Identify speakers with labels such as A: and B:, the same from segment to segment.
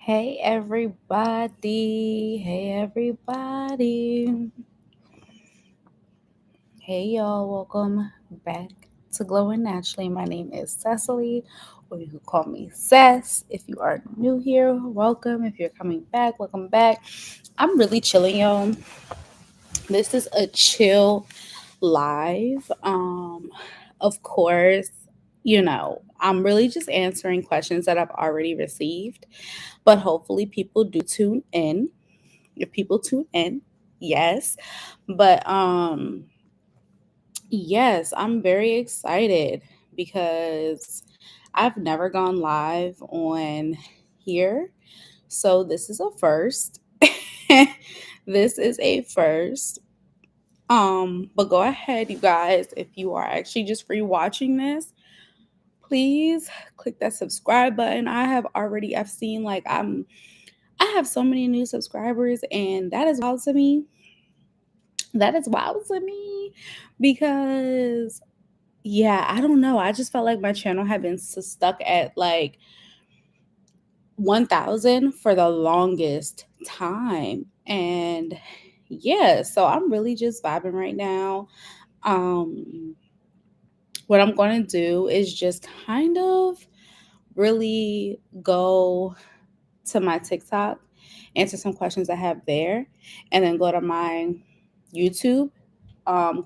A: Hey everybody. Hey everybody. Hey y'all. Welcome back to Glowing Naturally. My name is Cecily, or you can call me Cess. If you are new here, welcome. If you're coming back, welcome back. I'm really chilling, y'all. This is a chill live. Of course, I'm really just answering questions that I've already received, but hopefully people do tune in. If people tune in, yes. But yes, I'm very excited because I've never gone live on here. So this is a first. This is a first. But go ahead, you guys, if you are actually just free watching this, please click that subscribe button. I've seen I have so many new subscribers, and that is wild to me. That is wild to me because, yeah, I don't know. I just felt like my channel had been stuck at like 1,000 for the longest time. And yeah, so I'm really just vibing right now. Um, what I'm going to do is just kind of really go to my TikTok, answer some questions I have there, and then go to my YouTube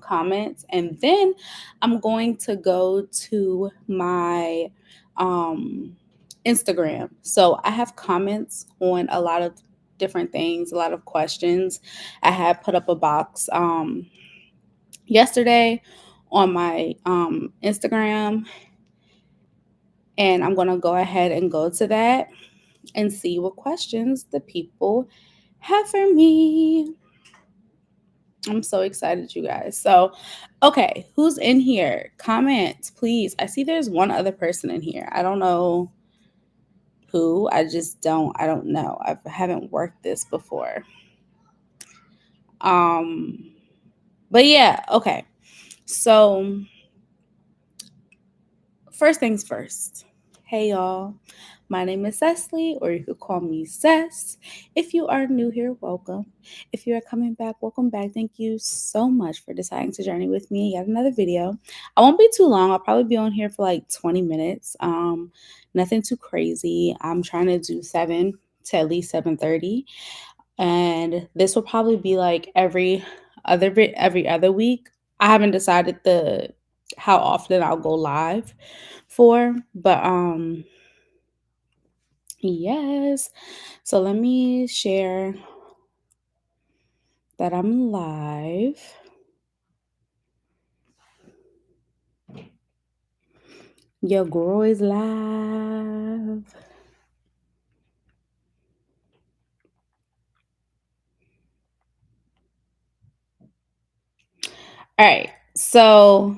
A: comments. And then I'm going to go to my Instagram. So I have comments on a lot of different things, a lot of questions. I have put up a box yesterday on my Instagram, and I'm going to go ahead and go to that and see what questions the people have for me. I'm so excited, you guys. So, okay, who's in here? Comment, please. I see there's one other person in here. I don't know who. I don't know. I haven't worked this before. Um, but yeah, okay. So, first things first. Hey y'all. My name is Cecily, or you could call me Cess. If you are new here, welcome. If you are coming back, welcome back. Thank you so much for deciding to journey with me in yet another video. I won't be too long. I'll probably be on here for like 20 minutes. Nothing too crazy. I'm trying to do 7 to at least 7:30. And this will probably be like every other week. I haven't decided the how often I'll go live for, but yes. So let me share that I'm live. Your girl is live. All right. So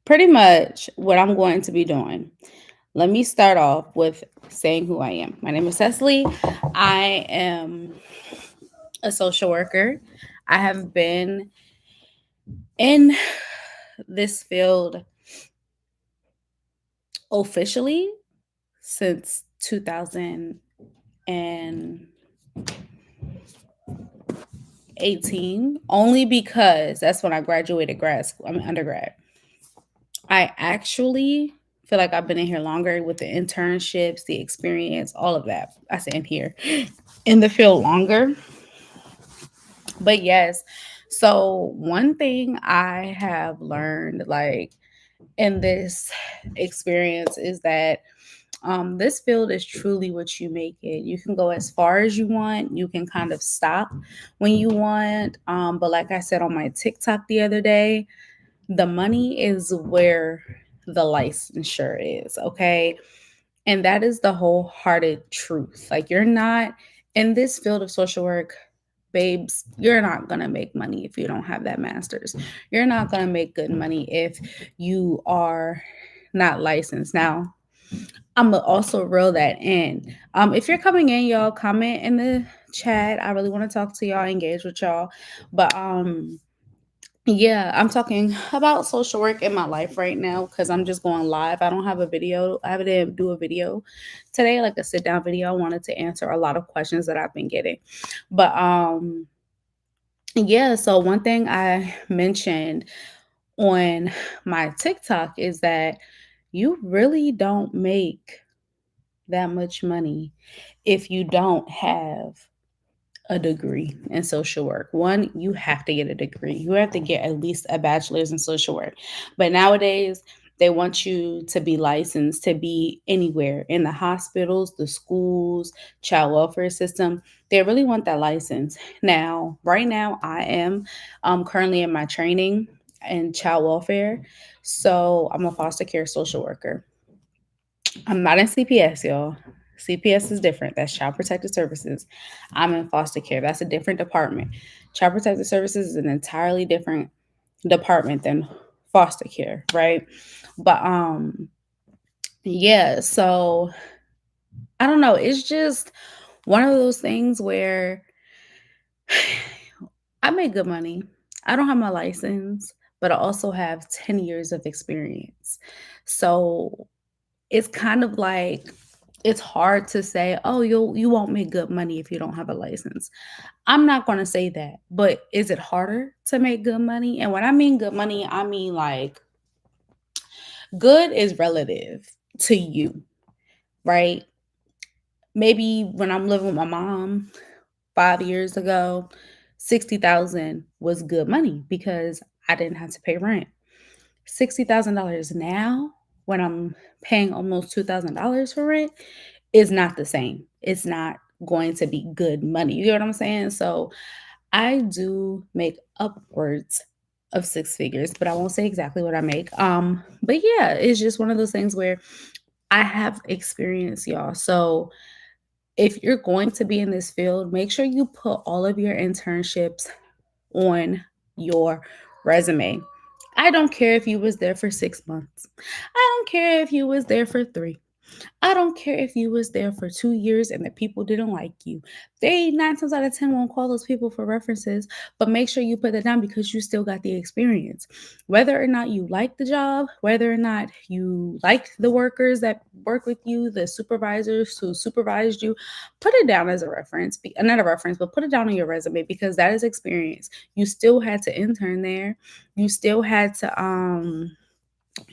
A: pretty much what I'm going to be doing. Let me start off with saying who I am. My name is Cecily. I am a social worker. I have been in this field officially since 2018, only because that's when I graduated undergrad. I actually feel like I've been in here longer with the internships, the experience, all of that. I say in here in the field longer. But yes, so one thing I have learned like in this experience is that this field is truly what you make it. You can go as far as you want. You can kind of stop when you want. But like I said on my TikTok the other day, the money is where the licensure is. Okay. And that is the wholehearted truth. Like, you're not in this field of social work, babes, you're not going to make money if you don't have that master's. You're not going to make good money if you are not licensed. Now, I'm gonna also reel that in. If you're coming in, y'all comment in the chat. I really want to talk to y'all, engage with y'all. But Yeah, I'm talking about social work in my life right now because I'm just going live. I don't have a video. I didn't do a video today, like a sit down video. I wanted to answer a lot of questions that I've been getting. But yeah, so one thing I mentioned on my TikTok is that you really don't make that much money if you don't have a degree in social work. One, you have to get a degree. You have to get at least a bachelor's in social work. But nowadays, they want you to be licensed to be anywhere in the hospitals, the schools, child welfare system. They really want that license. Now, right now, I am currently in my training in child welfare. So I'm a foster care social worker. I'm not in CPS, y'all. CPS is different. That's Child Protective Services. I'm in foster care. That's a different department. Child Protective Services is an entirely different department than foster care, right? But yeah, so I don't know. It's just one of those things where I make good money. I don't have my license, but I also have 10 years of experience. So it's kind of like it's hard to say, "Oh, you won't make good money if you don't have a license." I'm not gonna say that, but is it harder to make good money? And when I mean good money, I mean like good is relative to you, right? Maybe when I'm living with my mom 5 years ago, 60,000 was good money because I didn't have to pay rent. $60,000 now, when I'm paying almost $2,000 for rent, is not the same. It's not going to be good money. You get what I'm saying? So I do make upwards of six figures, but I won't say exactly what I make. But yeah, it's just one of those things where I have experience, y'all. So if you're going to be in this field, make sure you put all of your internships on your resume. I don't care if you was there for 6 months. I don't care if you was there for 3. I don't care if you was there for 2 years and the people didn't like you. They 9 times out of 10 won't call those people for references, but make sure you put that down because you still got the experience. Whether or not you like the job, whether or not you like the workers that work with you, the supervisors who supervised you, put it down as a reference. Not a reference, but put it down on your resume because that is experience. You still had to intern there. You still had to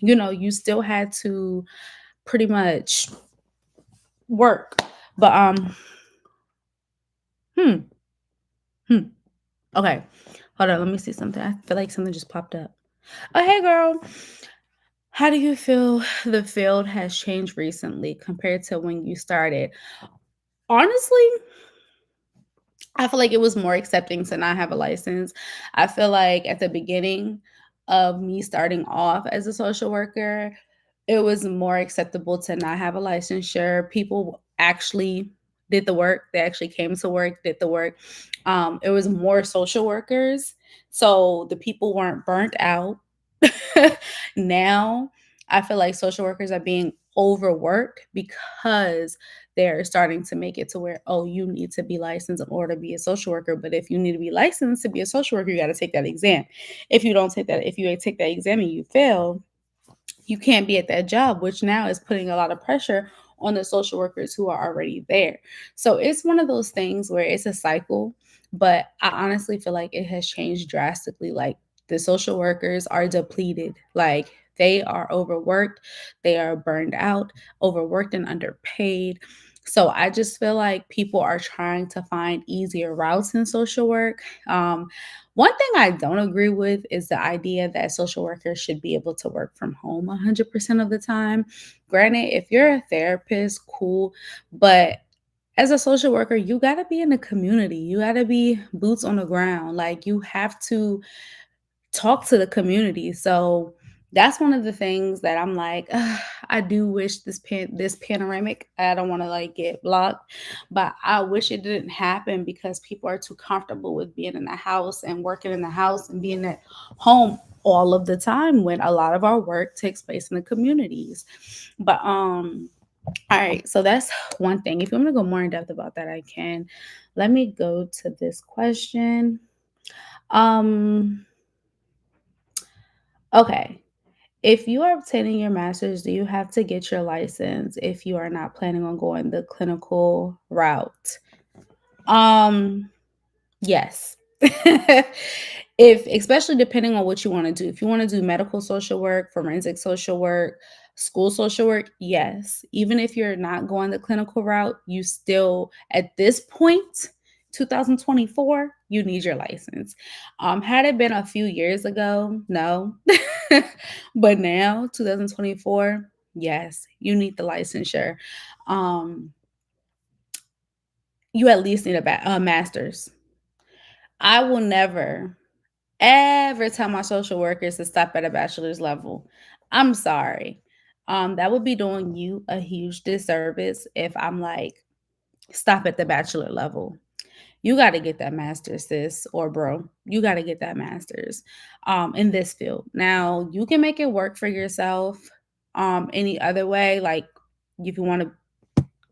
A: you still had to pretty much work. But hmm, hmm. Okay. Hold on, let me see something. I feel like something just popped up. Oh, hey girl. How do you feel the field has changed recently compared to when you started? Honestly, I feel like it was more accepting to not have a license. I feel like at the beginning of me starting off as a social worker, it was more acceptable to not have a licensure. People actually did the work. They actually came to work, did the work. It was more social workers. So the people weren't burnt out. Now, I feel like social workers are being overworked because they're starting to make it to where, oh, you need to be licensed in order to be a social worker. But if you need to be licensed to be a social worker, you got to take that exam. If you take that exam and you fail, you can't be at that job, which now is putting a lot of pressure on the social workers who are already there. So it's one of those things where it's a cycle, but I honestly feel like it has changed drastically. Like the social workers are depleted. Like they are overworked, they are burned out, overworked and underpaid. So I just feel like people are trying to find easier routes in social work. One thing I don't agree with is the idea that social workers should be able to work from home 100% of the time. Granted, if you're a therapist, cool, but as a social worker, you got to be in the community. You got to be boots on the ground. Like you have to talk to the community. So that's one of the things that I'm like, "Ugh, I do wish this panoramic. I don't want to like get blocked, but I wish it didn't happen because people are too comfortable with being in the house and working in the house and being at home all of the time when a lot of our work takes place in the communities. But all right, so that's one thing. If you want to go more in depth about that, I can. Let me go to this question. Um Okay. If you are obtaining your master's, do you have to get your license if you are not planning on going the clinical route? Um, Yes. If especially depending on what you wanna do. If you wanna do medical social work, forensic social work, school social work, yes. Even if you're not going the clinical route, you still at this point, 2024, you need your license. Had it been a few years ago, no. But now, 2024, yes, you need the licensure. Um, you at least need a master's. I will never ever tell my social workers to stop at a bachelor's level. I'm sorry. That would be doing you a huge disservice if I'm like, stop at the bachelor level. You got to get that master's, sis or bro. You got to get that master's in this field. Now, you can make it work for yourself any other way. Like, if you want to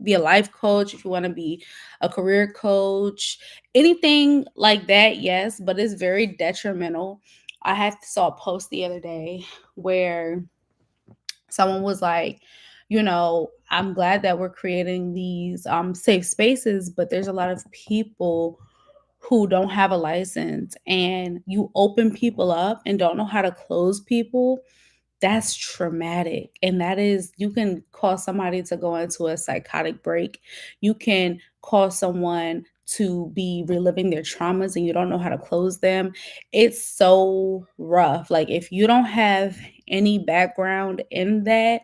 A: be a life coach, if you want to be a career coach, anything like that, yes, but it's very detrimental. I saw a post the other day where someone was like, I'm glad that we're creating these safe spaces, but there's a lot of people who don't have a license, and you open people up and don't know how to close people. That's traumatic. And that is, you can cause somebody to go into a psychotic break. You can cause someone to be reliving their traumas and you don't know how to close them. It's so rough. Like, if you don't have any background in that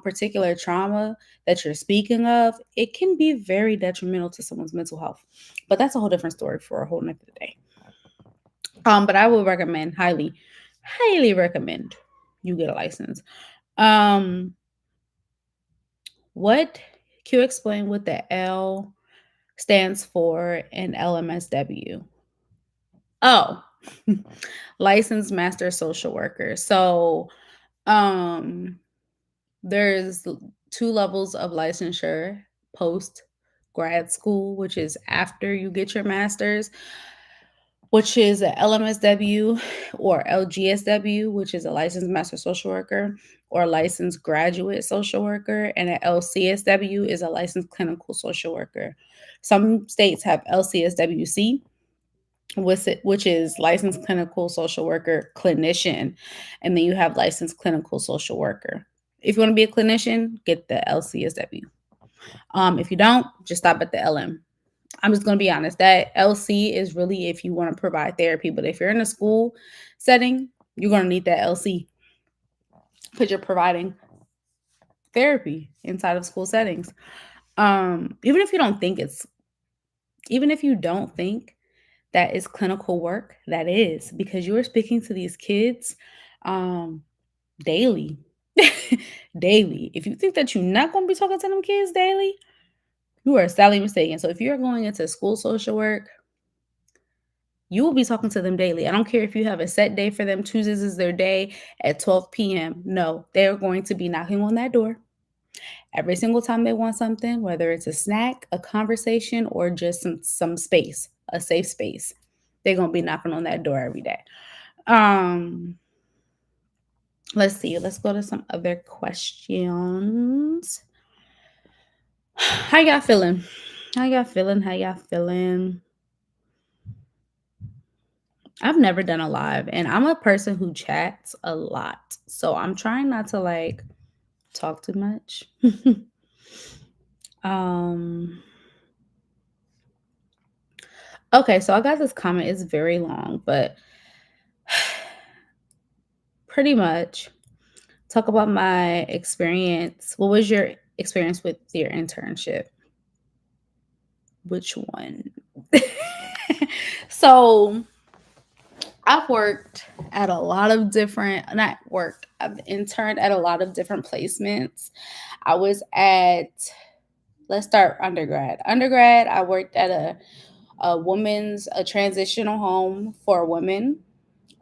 A: particular trauma that you're speaking of, it can be very detrimental to someone's mental health. But that's a whole different story for a whole nother day. But I would recommend, highly, highly recommend you get a license. Um, what Can you explain what the L stands for in LMSW? Oh, licensed master social worker. So, um, there's two levels of licensure: post grad school, which is after you get your master's, which is a LMSW, or LGSW, which is a licensed master social worker or licensed graduate social worker, and an LCSW is a licensed clinical social worker. Some states have LCSWC, which is licensed clinical social worker clinician, and then you have licensed clinical social worker. If you want to be a clinician, get the LCSW. If you don't, just stop at the LM. I'm just going to be honest. That LC is really if you want to provide therapy. But if you're in a school setting, you're going to need that LC because you're providing therapy inside of school settings. Even if you don't think even if you don't think that is clinical work, that is, because you are speaking to these kids um, daily. Daily. If you think that you're not going to be talking to them kids daily, you are sadly mistaken. So if you're going into school social work, you will be talking to them daily. I don't care if you have a set day for them. Tuesdays is their day at 12 p.m. No, they're going to be knocking on that door every single time they want something, whether it's a snack, a conversation, or just some space, a safe space. They're going to be knocking on that door every day. Um, let's see. Let's go to some other questions. How y'all feeling? How y'all feeling? How y'all feeling? I've never done a live, and I'm a person who chats a lot. So I'm trying not to like talk too much. um okay, so I got this comment. It's very long, but pretty much talk about my experience. What was your experience with your internship? Which one? So I've worked at a lot of different, not worked, I've interned at a lot of different placements. I was at, let's start undergrad. Undergrad, I worked at a transitional home for women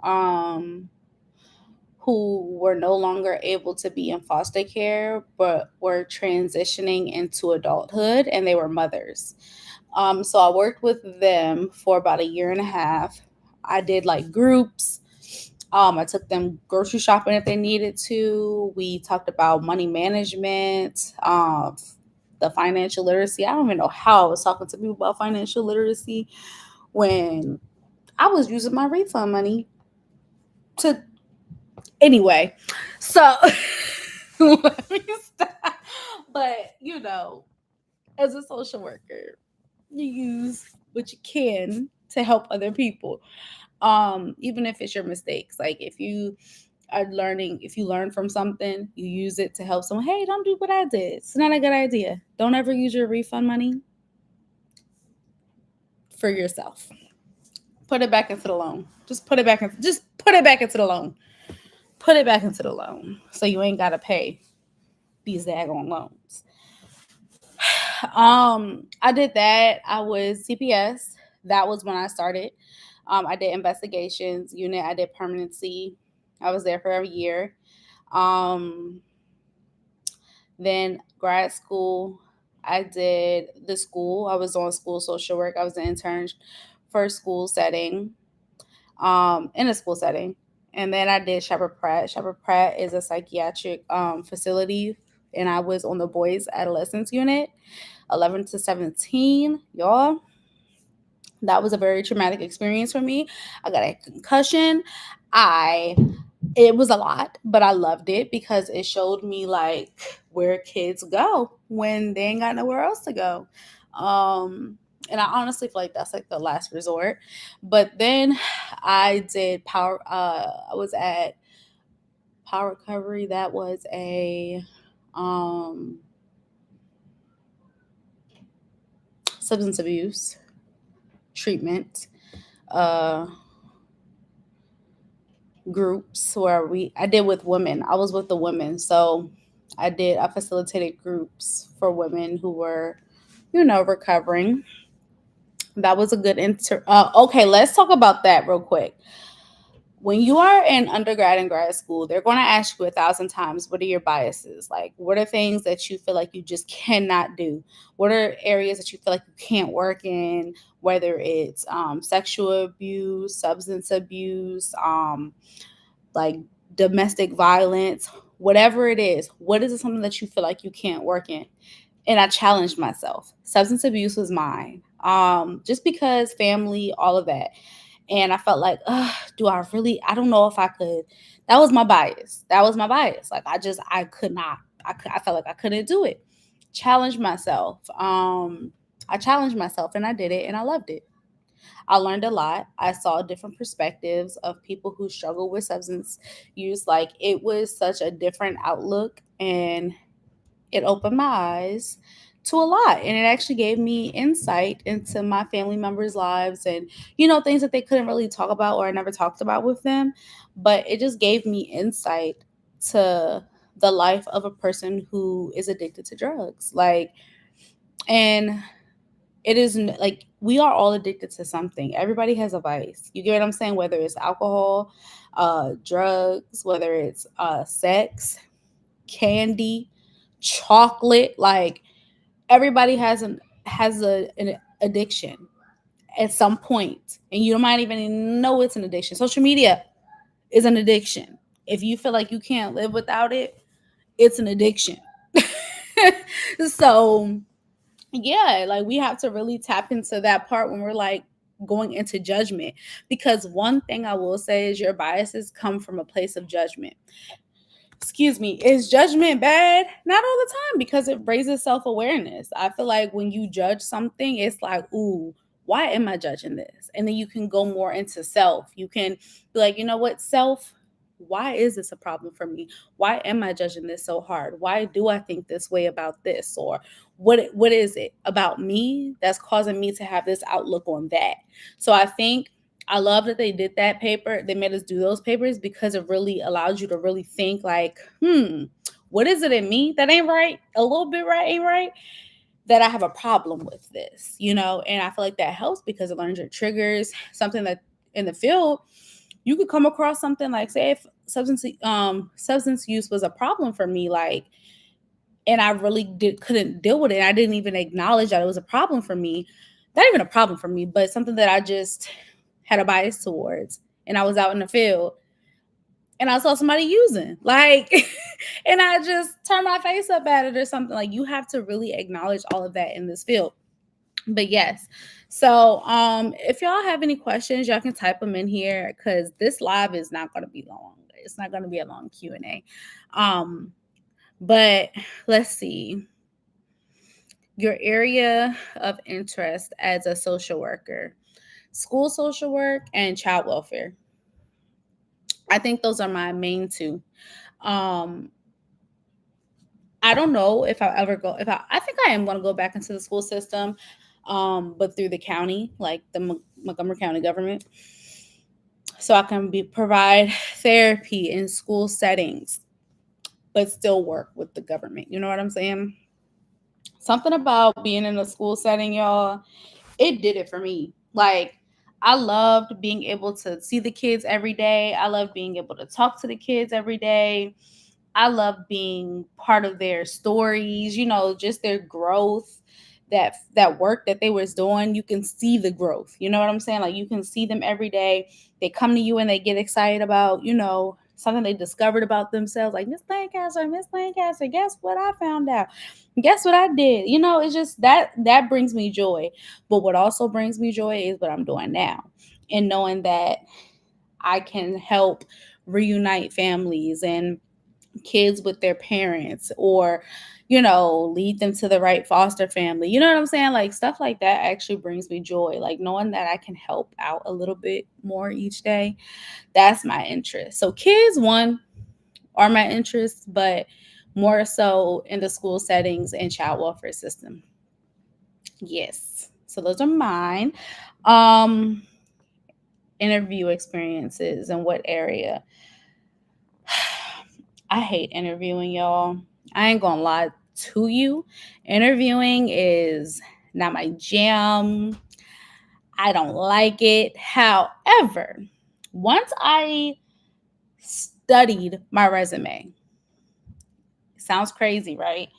A: um, who were no longer able to be in foster care, but were transitioning into adulthood, and they were mothers. So I worked with them for about a year and a half. I did like groups. I took them grocery shopping if they needed to. We talked about money management, the financial literacy. I don't even know how I was talking to people about financial literacy when I was using my refund money to anyway. So let me stop. But as a social worker, you use what you can to help other people. Even if it's your mistakes. Like if you learn from something, you use it to help someone. Hey, don't do what I did. It's not a good idea. Don't ever use your refund money for yourself. Put it back into the loan. Just put it back into the loan. Put it back into the loan. So you ain't gotta pay these daggone loans. I did that. I was CPS. That was when I started. I did investigations unit. I did permanency. I was there for a year. Um, then grad school, I did the school. I was on school social work. I was an intern for school setting, in a school setting. And then I did Shepherd Pratt. Shepherd Pratt is a psychiatric facility, and I was on the boys adolescence unit, 11 to 17, y'all. That was a very traumatic experience for me. I got a concussion. I It was a lot, but I loved it because it showed me like where kids go when they ain't got nowhere else to go. And I honestly feel like that's like the last resort. But then I did power I was at Power Recovery. That was a um substance abuse treatment uh groups where I did with women. I was with the women. So I facilitated groups for women who were, recovering. That was a good okay, let's talk about that real quick. When you are in undergrad and grad school, they're going to ask you 1,000 times, what are your biases? Like, what are things that you feel like you just cannot do? What are areas that you feel like you can't work in, whether it's sexual abuse, substance abuse, like domestic violence, whatever it is, what is it something that you feel like you can't work in? And I challenged myself. Substance abuse was mine. Just because family, all of that. And I felt like, do I really? I don't know if I could. That was my bias. That was my bias. Like I could not. I felt like I couldn't do it. Challenge myself. I challenged myself and I did it and I loved it. I learned a lot. I saw different perspectives of people who struggle with substance use. Like it was such a different outlook and it opened my eyes to a lot. And it actually gave me insight into my family members' lives and, things that they couldn't really talk about or I never talked about with them. But it just gave me insight to the life of a person who is addicted to drugs. And it is like we are all addicted to something. Everybody has a vice. You get what I'm saying? Whether it's alcohol, drugs, whether it's sex, candy, chocolate. Like everybody has an addiction at some point, and you might even know it's an addiction. Social media is an addiction. If you feel like you can't live without it, it's an addiction. So yeah, like we have to really tap into that part when we're like going into judgment, because one thing I will say is your biases come from a place of judgment. Excuse me, is judgment bad? Not all the time, because it raises self-awareness. I feel like when you judge something, it's like, ooh, why am I judging this? And then you can go more into self. You can be like, you know what, self, why is this a problem for me? Why am I judging this so hard? Why do I think this way about this? Or what is it about me that's causing me to have this outlook on that? So I think I love that they did that paper. They made us do those papers because it really allows you to really think like, what is it in me that ain't right? A little bit right, ain't right? That I have a problem with this, And I feel like that helps because it learns your triggers, something that in the field, you could come across something like, say if substance use was a problem for me, like, and I really couldn't deal with it. I didn't even acknowledge that it was a problem for me. Not even a problem for me, but something that I just had a bias towards. And I was out in the field. and I saw somebody using, like, and I just turn my face up at it or something. Like, you have to really acknowledge all of that in this field. But yes, so if y'all have any questions, y'all can type them in here, because this live is not going to be long. It's not going to be a long Q&A. But let's see, your area of interest as a social worker: school social work and child welfare. I think those are my main two. um I don't know if I ever go, if I think I am going to go back into the school system, but through the county, like the Montgomery County government, so I can provide therapy in school settings, but still work with the government. You know what I'm saying? Something about being in a school setting, y'all, it did it for me. Like, I loved being able to see the kids every day. I love being able to talk to the kids every day. I love being part of their stories, just their growth. That work that they was doing, you can see the growth. You know what I'm saying? Like, you can see them every day. They come to you and they get excited about, something they discovered about themselves. Like, Miss Lancaster, guess what I found out? Guess what I did? It's just that brings me joy. But what also brings me joy is what I'm doing now, and knowing that I can help reunite families and kids with their parents, or lead them to the right foster family. You know what I'm saying? Like, stuff like that actually brings me joy. Like, knowing that I can help out a little bit more each day, that's my interest. So kids, one, are my interests, but more so in the school settings and child welfare system. Yes, so those are mine. um Interview experiences in what area? I hate interviewing, y'all. I ain't gonna lie to you. Interviewing is not my jam. I don't like it. However, once I studied my resume, sounds crazy, right?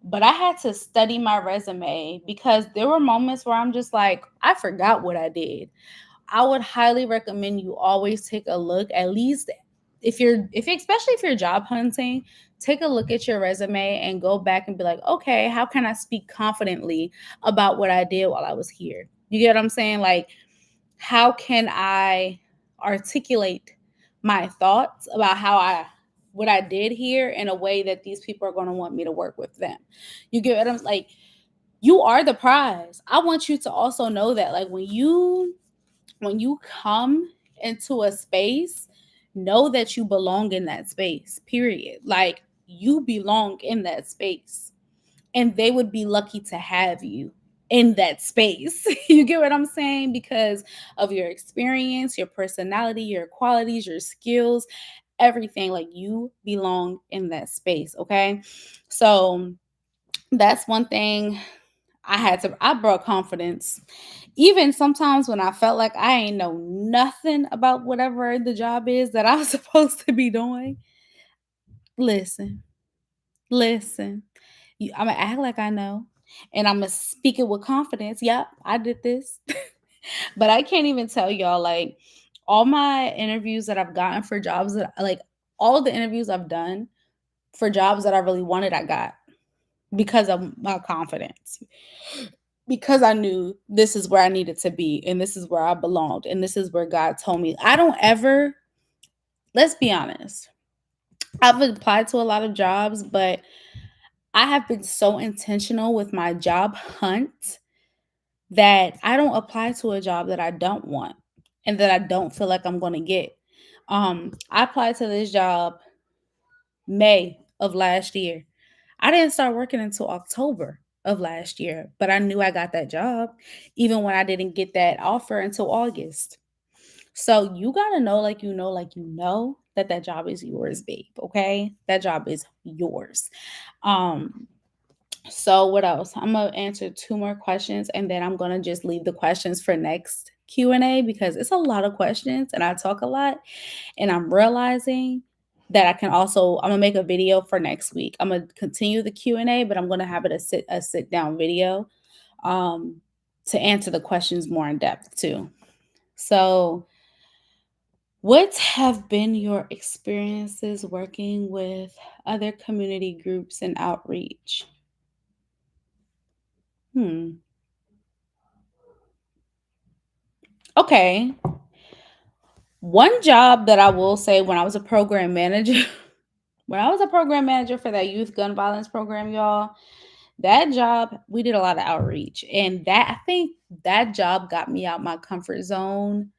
A: But I had to study my resume, because there were moments where I'm just like, I forgot what I did. I would highly recommend you always take a look, at least especially if you're job hunting, take a look at your resume and go back and be like, okay, how can I speak confidently about what I did while I was here? You get what I'm saying? Like, how can I articulate my thoughts about what I did here in a way that these people are going to want me to work with them? You get what I'm like? You are the prize. I want you to also know that, like, when you come into a space, know that you belong in that space, period. Like, you belong in that space, and they would be lucky to have you in that space. You get what I'm saying? Because of your experience, your personality, your qualities, your skills, everything. Like, you belong in that space. Okay. So that's one thing I brought confidence. Even sometimes when I felt like I ain't know nothing about whatever the job is that I was supposed to be doing. Listen, listen. I'm gonna act like I know, and I'm gonna speak it with confidence. Yep, I did this. But I can't even tell y'all, like, all my interviews that I've gotten for jobs that, like, all the interviews I've done for jobs that I really wanted, I got because of my confidence. Because I knew this is where I needed to be, and this is where I belonged, and this is where God told me. I don't ever, let's be honest, I've applied to a lot of jobs, but I have been so intentional with my job hunt that I don't apply to a job that I don't want and that I don't feel like I'm going to get. I applied to this job May of last year. I didn't start working until October of last year, but I knew I got that job even when I didn't get that offer until August. So you got to know, like you know that that job is yours, babe, okay? That job is yours. Um so what else? I'm going to answer two more questions, and then I'm going to just leave the questions for next Q&A, because it's a lot of questions and I talk a lot, and I'm realizing that I'm gonna make a video for next week. I'm gonna continue the Q&A, but I'm gonna have it a sit down video um to answer the questions more in depth too. So What have been your experiences working with other community groups and outreach? Hmm. Okay. One job that I will say when I was a program manager, when I was a program manager for that youth gun violence program, y'all, that job, we did a lot of outreach. And that I think that job got me out my comfort zone.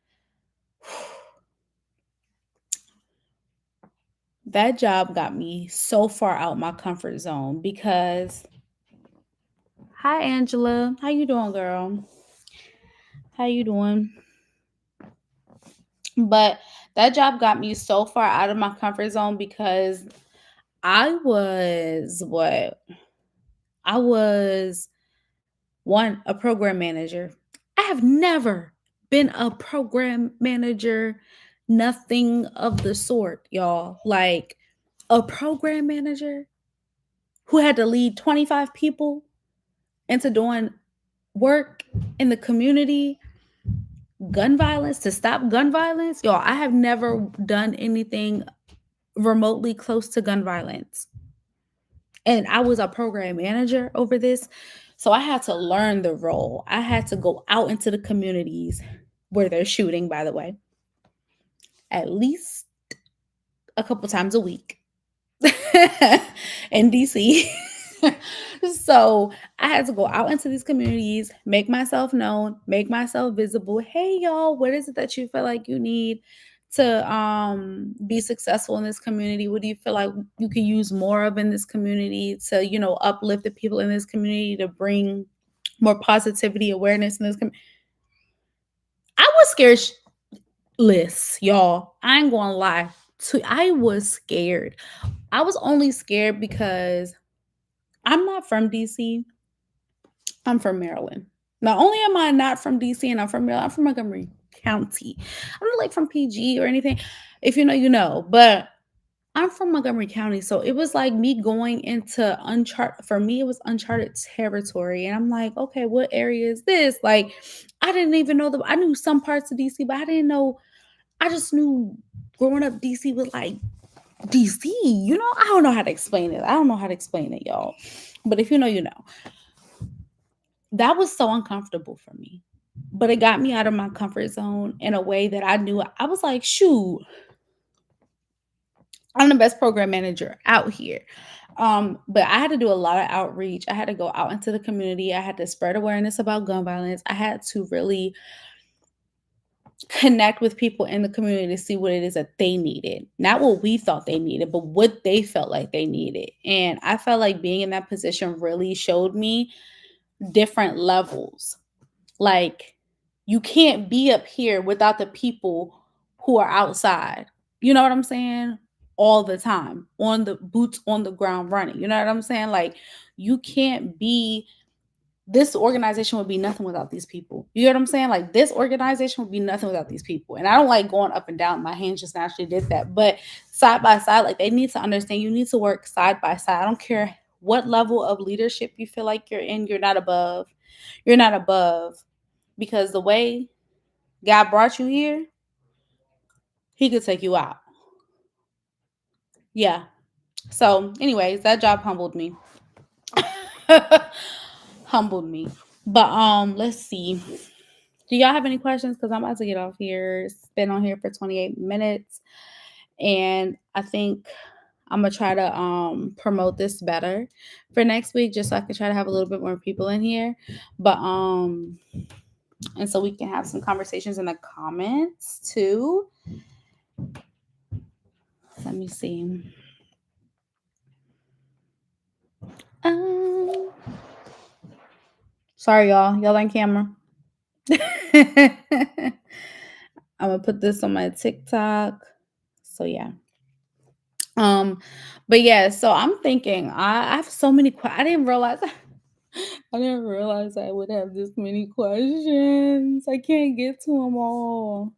A: That job got me so far out my comfort zone because hi Angela, how you doing, girl? How you doing? But that job got me so far out of my comfort zone because I was what? I was one, a program manager. I have never been a program manager, nothing of the sort, y'all. Like a program manager who had to lead 25 people into doing work in the community, gun violence, to stop gun violence. Y'all, I have never done anything remotely close to gun violence. And I was a program manager over this. So I had to learn the role. I had to go out into the communities where they're shooting, by the way, at least a couple times a week in DC. So I had to go out into these communities, make myself known, make myself visible. Hey y'all, what is it that you feel like you need to be successful in this community? What do you feel like you can use more of in this community to, uplift the people in this community, to bring more positivity, awareness in this I was scared y'all. I ain't gonna lie. I was scared. I was only scared because I'm not from DC. I'm from Maryland. Not only am I not from DC and I'm from Maryland, I'm from Montgomery County. I'm not like from PG or anything. If you know, you know. But I'm from Montgomery County. So it was like me going into uncharted, for me, it was uncharted territory. And I'm like, okay, what area is this? Like, I didn't even know I knew some parts of DC, but I didn't know, I just knew growing up, DC was like DC, I don't know how to explain it. I don't know how to explain it, y'all. But if you know, you know. That was so uncomfortable for me. But it got me out of my comfort zone in a way that I knew. I was like, shoot, I'm the best program manager out here. But I had to do a lot of outreach. I had to go out into the community. I had to spread awareness about gun violence. I had to really connect with people in the community to see what it is that they needed. Not what we thought they needed, but what they felt like they needed. And I felt like being in that position really showed me different levels. Like, you can't be up here without the people who are outside. You know what I'm saying? All the time, on the boots on the ground running. You know what I'm saying? Like, you can't be, this organization would be nothing without these people. You know what I'm saying? Like, this organization would be nothing without these people. And I don't like going up and down. My hands just naturally did that. But side by side, like, they need to understand you need to work side by side. I don't care what level of leadership you feel like you're in, you're not above. You're not above, because the way God brought you here, he could take you out. Yeah. So, anyways, that job humbled me. Humbled me. But let's see. Do y'all have any questions? Because I'm about to get off here. It's been on here for 28 minutes. And I think I'm gonna try to promote this better for next week, just so I can try to have a little bit more people in here. But and so we can have some conversations in the comments too. Let me see. Um, Sorry, y'all. Y'all on camera. I'm gonna put this on my TikTok. So yeah. Um, but yeah, so I'm thinking I have so many I didn't realize I didn't realize I would have this many questions. I can't get to them all.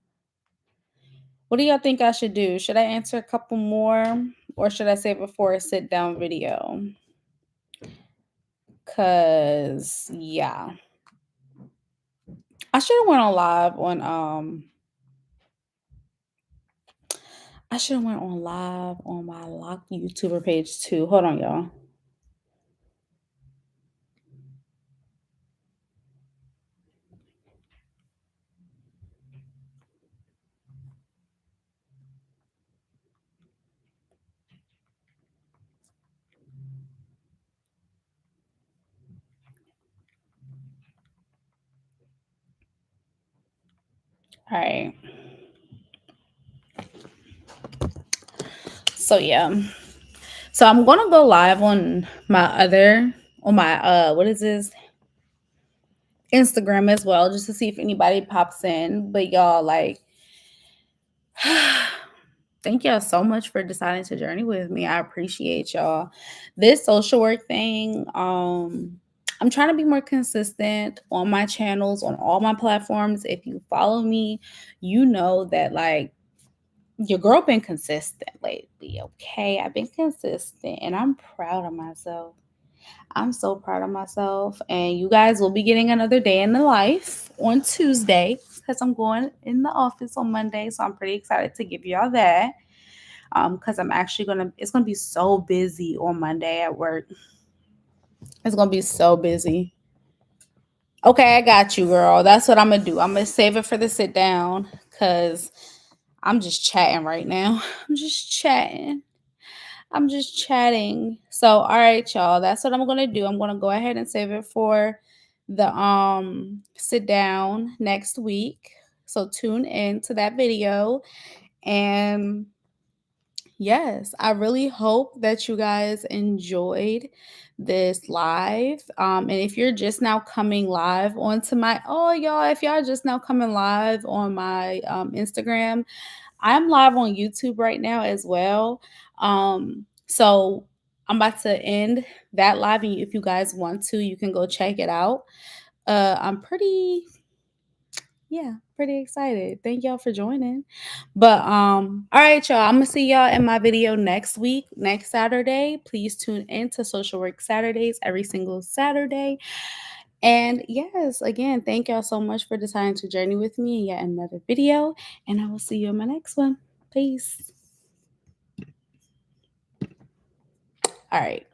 A: What do y'all think I should do? Should I answer a couple more, or should I save it for a sit down video? Cause yeah. I should have went on live on I should have went on live on my locked YouTuber page too. Hold on, y'all. All right. So yeah. So I'm gonna go live on my what is this? Instagram as well, just to see if anybody pops in. But y'all, like, thank y'all so much for deciding to journey with me. I appreciate y'all. This social work thing, I'm trying to be more consistent on my channels, on all my platforms. If you follow me, you know that like your girl been consistent lately. Okay, I've been consistent and I'm proud of myself. I'm so proud of myself. And you guys will be getting another day in the life on Tuesday because I'm going in the office on Monday. So I'm pretty excited to give y'all that. Because I'm actually it's gonna be so busy on Monday at work. It's gonna be so busy. Okay, I got you, girl. That's what I'm gonna do. I'm gonna save it for the sit down because I'm just chatting right now. I'm just chatting. I'm just chatting. So, all right, y'all. That's what I'm gonna do. I'm gonna go ahead and save it for the sit down next week. So tune in to that video. And yes, I really hope that you guys enjoyed this live. And if you're just now coming live onto my y'all, if y'all just now coming live on my Instagram, I'm live on YouTube right now as well. So I'm about to end that live, and if you guys want to, you can go check it out. I'm pretty excited. Thank y'all for joining. But all right, y'all. I'm gonna see y'all in my video next week, next Saturday. Please tune in to Social Work Saturdays every single Saturday. And yes, again, thank y'all so much for deciding to journey with me in yet another video. And I will see you in my next one. Peace. All right.